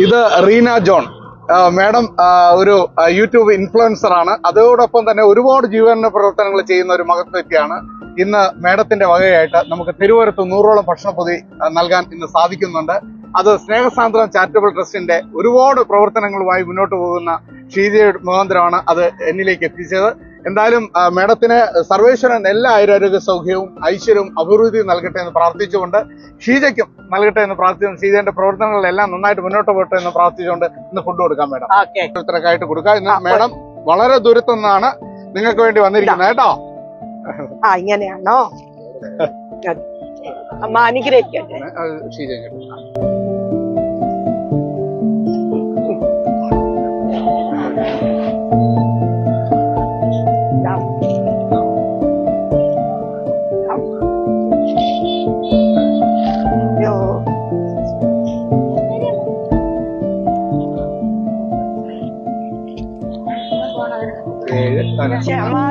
ഇത് Reena John madam ഒരു YouTube influencer ആണ്. അതോടൊപ്പം തന്നെ ഒരുപാട് ജീവന പ്രവർത്തനങ്ങൾ ചെയ്യുന്ന ഒരു മഹത് വ്യക്തിയാണ്. ഇന്ന് മാഡത്തിന്റെ വകയായിട്ട് നമുക്ക് തിരുവനന്തപുരത്ത് 100ഓളം ഭക്ഷണപ്പൊതി നൽകാൻ ഇന്ന് സാധിക്കുന്നുണ്ട്. അത് സ്നേഹസാന്ദ്രം ചാരിറ്റബിൾ ട്രസ്റ്റിന്റെ ഒരുപാട് പ്രവർത്തനങ്ങളുമായി മുന്നോട്ട് പോകുന്ന ഷീജയുടെ മുഖാന്തരമാണ് അത് എന്നിലേക്ക് എത്തിച്ചത്. എന്തായാലും മാഡത്തിന് സർവേശ്വരൻ എല്ലാ ആരോഗ്യ സൗഖ്യവും ഐശ്വര്യവും അഭിവൃദ്ധിയും നൽകട്ടെ എന്ന് പ്രാർത്ഥിച്ചുകൊണ്ട്, ഷീജയ്ക്കും നൽകട്ടെ എന്ന് പ്രാർത്ഥിച്ചുകൊണ്ട്, ഷീജയുടെ പ്രവർത്തനങ്ങളെല്ലാം നന്നായിട്ട് മുന്നോട്ട് പോകട്ടെ എന്ന് പ്രാർത്ഥിച്ചുകൊണ്ട് ഇന്ന് ഫുഡ് കൊടുക്കാം മാഡം. ഓരോരുത്തർക്കായിട്ട് കൊടുക്കാം. ഇന്ന് മാഡം വളരെ ദൂരത്തു നിന്നാണ് നിങ്ങൾക്ക് വേണ്ടി വന്നിരിക്കുന്നത് കേട്ടോ. ഇങ്ങനെയാണോ? അമ്മ അനുഗ്രഹിക്കട്ടെ. ഷീജയ്ക്ക്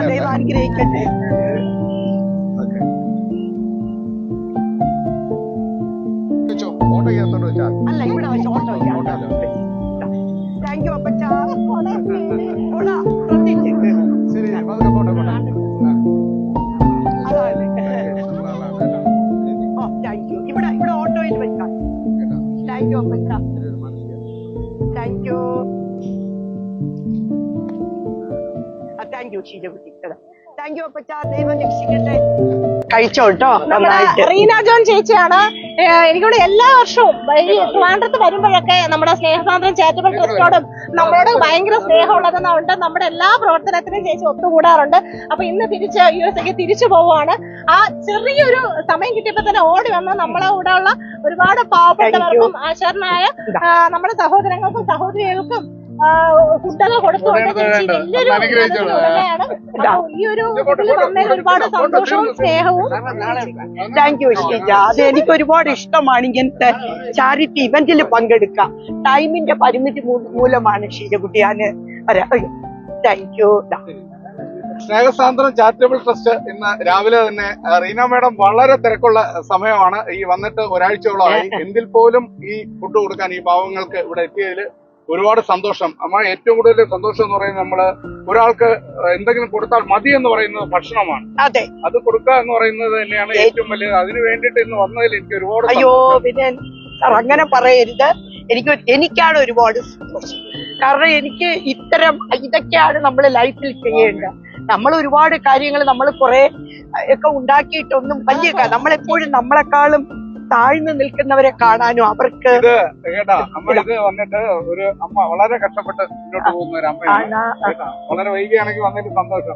ദൈവം അനുഗ്രഹിക്കട്ടെ. അല്ല, ഇവിടെ വെച്ച് ഓട്ടോ വയ്ക്കാം. താങ്ക് യു അപ്പച്ച. Thank you. ഇവിടെ ഓട്ടോയിൽ വെക്കാം. താങ്ക് യു അപ്പച്ച. Thank you. താങ്ക് യു ഷീജകുട്ടി. താങ്ക് യു അപ്പച്ച. ദൈവം രക്ഷിക്കട്ടെ. കഴിച്ചോട്ടോ. റീന ജോൺ ചേച്ചിയാണ്. എനിക്കൂടെ എല്ലാ വർഷവും ഈ ട്രിവാൻഡ്രത്ത് വരുമ്പോഴൊക്കെ നമ്മുടെ സ്നേഹസാന്ദ്രം ചാരിറ്റബിൾ ട്രസ്റ്റോടും നമ്മളോട് ഭയങ്കര സ്നേഹമുള്ളതെന്നുണ്ട്. നമ്മുടെ എല്ലാ പ്രവർത്തനത്തിനും ചേച്ചി ഒത്തുകൂടാറുണ്ട്. അപ്പൊ ഇന്ന് തിരിച്ച് USA തിരിച്ചു പോവുകയാണ്. ആ ചെറിയൊരു സമയം കിട്ടിയപ്പോ തന്നെ ഓടി വന്ന് നമ്മളെ കൂടെ ഉള്ള ഒരുപാട് പാവപ്പെട്ടവർക്കും ആശാരനായ നമ്മുടെ സഹോദരങ്ങൾക്കും സഹോദരികൾക്കും ഫുഡൊക്കെ കൊടുത്തുകൊണ്ട് ഈ ഒരു വന്നതിൽ ഒരുപാട് സന്തോഷവും സ്നേഹവും. Thank you Sheeja. അത് എനിക്ക് ഒരുപാട് ഇഷ്ടമാണ് ഇങ്ങനത്തെ ചാരിറ്റി ഇവന്റിൽ പങ്കെടുക്കാം. ടൈമിന്റെ പരിമിതി മൂലമാണ് ഷീജകുട്ടി ഞാൻ താങ്ക് യു. സ്നേഹസാന്ദ്രം ചാരിറ്റബിൾ ട്രസ്റ്റ് ഇന്ന് രാവിലെ തന്നെ റീന മാഡം വളരെ തിരക്കുള്ള സമയമാണ്. ഈ വന്നിട്ട് ഒരാഴ്ചയോളമായി. എങ്കിൽ പോലും ഈ ഫുഡ് കൊടുക്കാൻ ഈ പാവങ്ങൾക്ക് ഇവിടെ എത്തിയതിൽ ഒരുപാട് സന്തോഷം. നമ്മൾ ഏറ്റവും കൂടുതൽ സന്തോഷം എന്ന് പറയുന്നത് നമ്മള് ഒരാൾക്ക് എന്തെങ്കിലും കൊടുത്താൽ മതി എന്ന് പറയുന്നത് ഭക്ഷണമാണ്. അതെ, അത് കൊടുക്കുക എന്ന് പറയുന്നത് തന്നെയാണ് ഏറ്റവും വലിയത്. അതിന് വേണ്ടിയിട്ട് ഇന്ന് വന്നതിൽ എനിക്ക് ഒരുപാട് പിന്നെ അങ്ങനെ പറയരുത്. എനിക്കാണ് ഒരുപാട് സന്തോഷം. കാരണം എനിക്ക് ഇതൊക്കെയാണ് നമ്മൾ ലൈഫിൽ ചെയ്യേണ്ടത്. നമ്മൾ ഒരുപാട് കാര്യങ്ങൾ നമ്മൾ കുറെ ഒക്കെ ഉണ്ടാക്കിയിട്ടൊന്നും വലിയ നമ്മളെപ്പോഴും നമ്മളെക്കാളും താഴ്ന്നു നിൽക്കുന്നവരെ കാണാനും അവർക്ക് കേട്ടാ അമ്മ ഇത് വന്നിട്ട് ഒരു അമ്മ വളരെ കഷ്ടപ്പെട്ട് മുന്നോട്ട് പോകുന്ന ഒരു അമ്മയാണ്. വളരെ വൈകിയാണെങ്കിൽ വന്നിട്ട് സന്തോഷം.